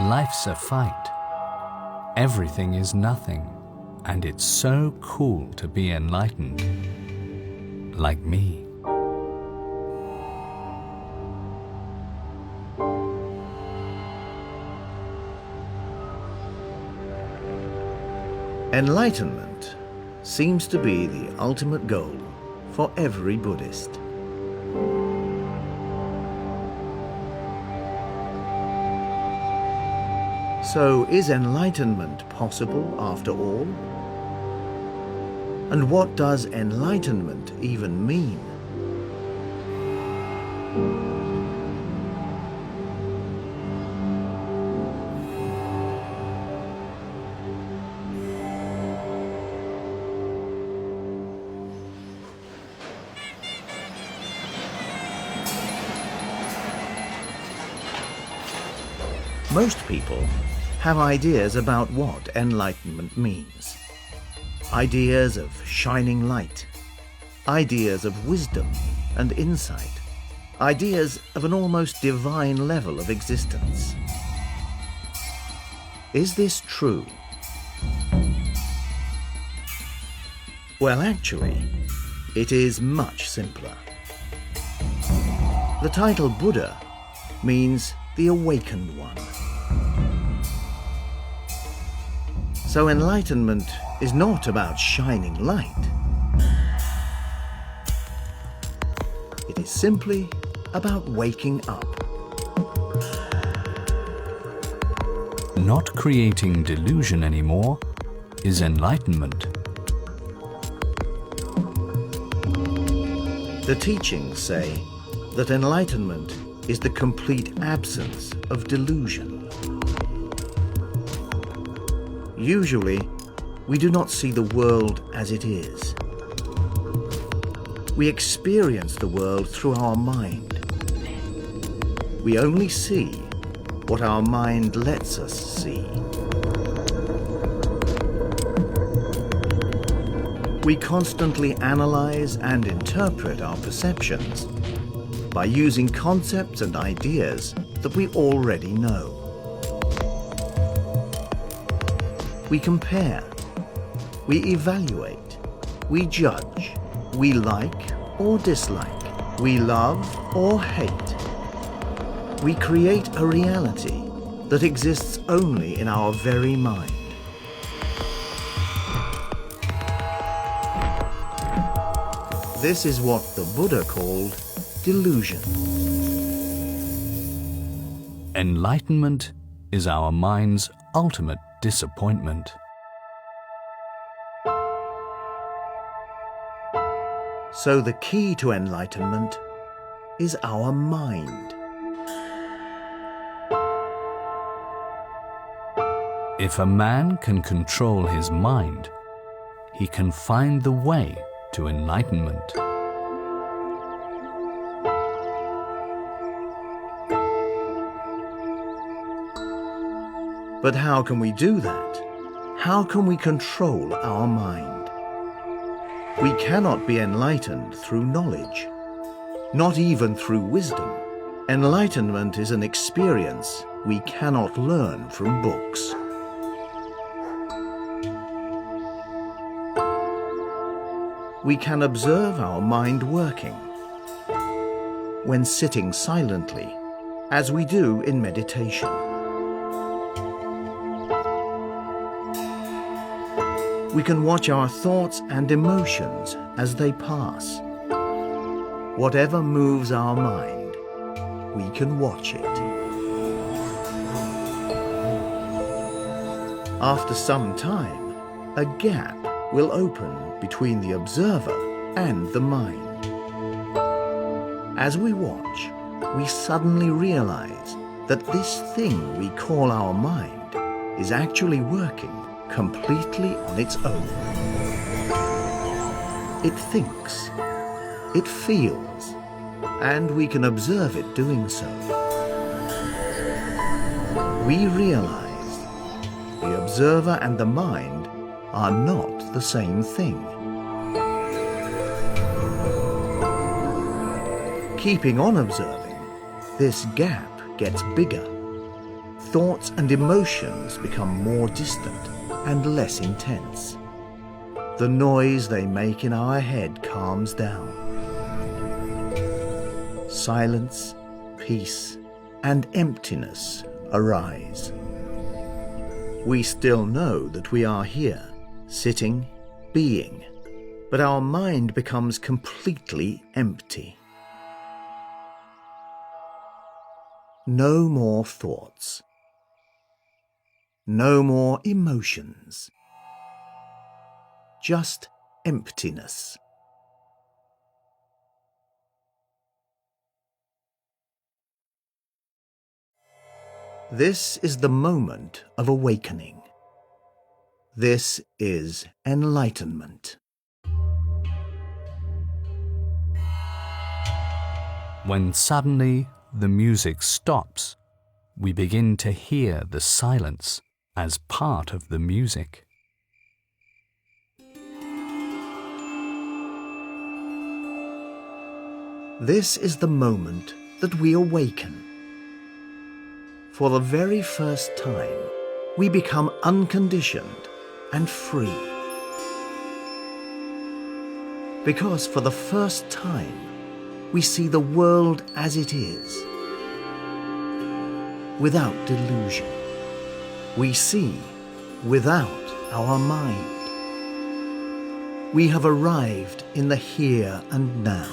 Life's a fight. Everything is nothing, and it's so cool to be enlightened, like me. Enlightenment seems to be the ultimate goal for every Buddhist. So, is enlightenment possible after all? And what does enlightenment even mean? Most people have ideas about what enlightenment means. Ideas of shining light, ideas of wisdom and insight, ideas of an almost divine level of existence. Is this true? Well, actually, it is much simpler. The title Buddha means the awakened one. So enlightenment is not about shining light. It is simply about waking up. Not creating delusion anymore is enlightenment. The teachings say that enlightenment is the complete absence of delusion. Usually, we do not see the world as it is. We experience the world through our mind. We only see what our mind lets us see. We constantly analyze and interpret our perceptions by using concepts and ideas that we already know. We compare, we evaluate, we judge, we like or dislike, we love or hate. We create a reality that exists only in our very mind. This is what the Buddha called delusion. Enlightenment is our mind's ultimate disappointment. So the key to enlightenment is our mind. If a man can control his mind, he can find the way to enlightenment. But how can we do that? How can we control our mind? We cannot be enlightened through knowledge, not even through wisdom. Enlightenment is an experience we cannot learn from books. We can observe our mind working when sitting silently, as we do in meditation. We can watch our thoughts and emotions as they pass. Whatever moves our mind, we can watch it. After some time, a gap will open between the observer and the mind. As we watch, we suddenly realize that this thing we call our mind is actually working completely on its own. It thinks, it feels, and we can observe it doing so. We realize the observer and the mind are not the same thing. Keeping on observing, this gap gets bigger. thoughts and emotions become more distant and less intense. The noise they make in our head calms down. Silence, peace, and emptiness arise. We still know that we are here, sitting, being, but our mind becomes completely empty. No more thoughts. No more emotions. Just emptiness. This is the moment of awakening. This is enlightenment. When suddenly the music stops, we begin to hear the silence as part of the music. This is the moment that we awaken. For the very first time, we become unconditioned and free. Because for the first time, we see the world as it is, without delusion. We see without our mind. We have arrived in the here and now.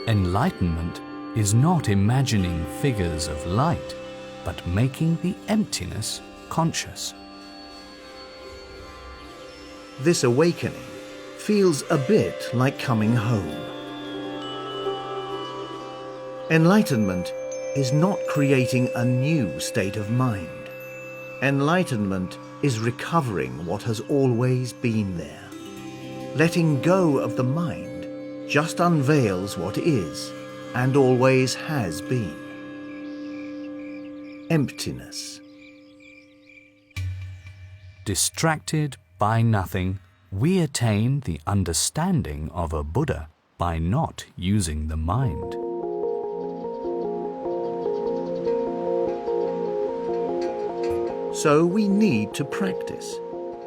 Enlightenment is not imagining figures of light, but making the emptiness conscious. This awakening feels a bit like coming home. Enlightenment is not creating a new state of mind. Enlightenment is recovering what has always been there. Letting go of the mind just unveils what is and always has been. Emptiness. Distracted by nothing, we attain the understanding of a Buddha by not using the mind. So we need to practice.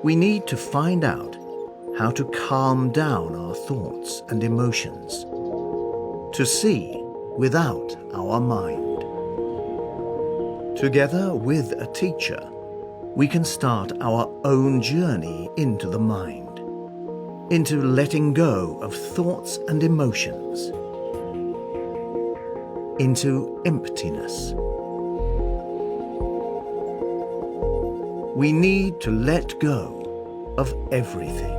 We need to find out how to calm down our thoughts and emotions, to see without our mind. Together with a teacher, we can start our own journey into the mind, into letting go of thoughts and emotions, into emptiness. We need to let go of everything.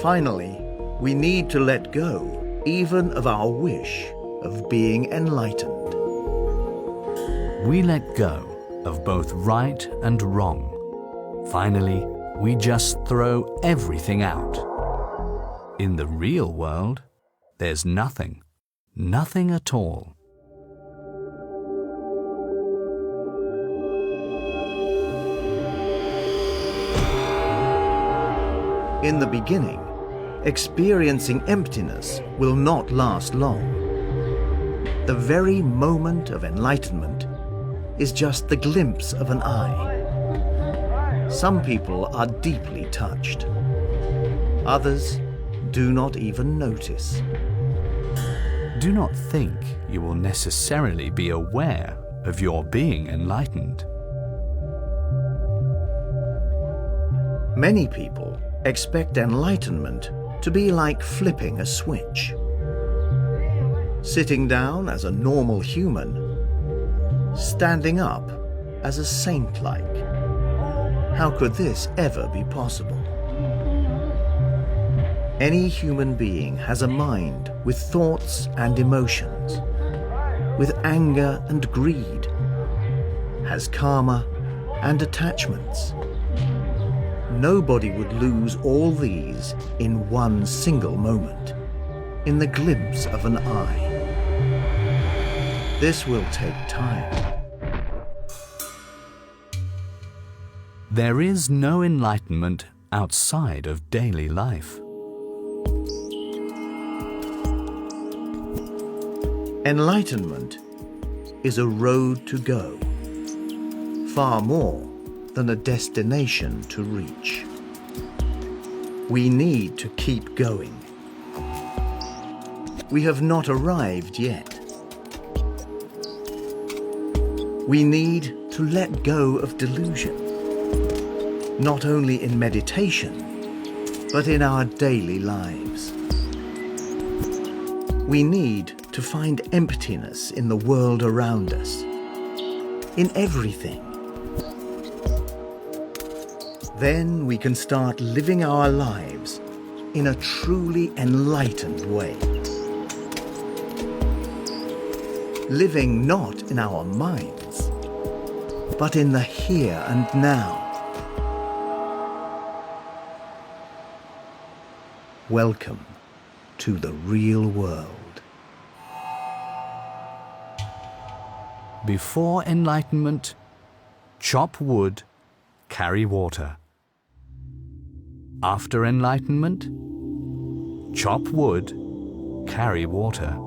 Finally, we need to let go even of our wish of being enlightened. We let go of both right and wrong. Finally, we just throw everything out. In the real world, there's nothing, nothing at all. In the beginning, experiencing emptiness will not last long. The very moment of enlightenment is just the glimpse of an eye. Some people are deeply touched. Others do not even notice. Do not think you will necessarily be aware of your being enlightened. Many people expect enlightenment to be like flipping a switch. Sitting down as a normal human, standing up as a saint-like. How could this ever be possible? Any human being has a mind with thoughts and emotions, with anger and greed, has karma and attachments. Nobody would lose all these in one single moment, in the glimpse of an eye. This will take time. There is no enlightenment outside of daily life. Enlightenment is a road to go, far more than a destination to reach. We need to keep going. We have not arrived yet. We need to let go of delusion, not only in meditation, but in our daily lives. We need to find emptiness in the world around us, in everything. Then we can start living our lives in a truly enlightened way. Living not in our minds, but in the here and now. Welcome to the real world. Before enlightenment, chop wood, carry water. After enlightenment, chop wood, carry water.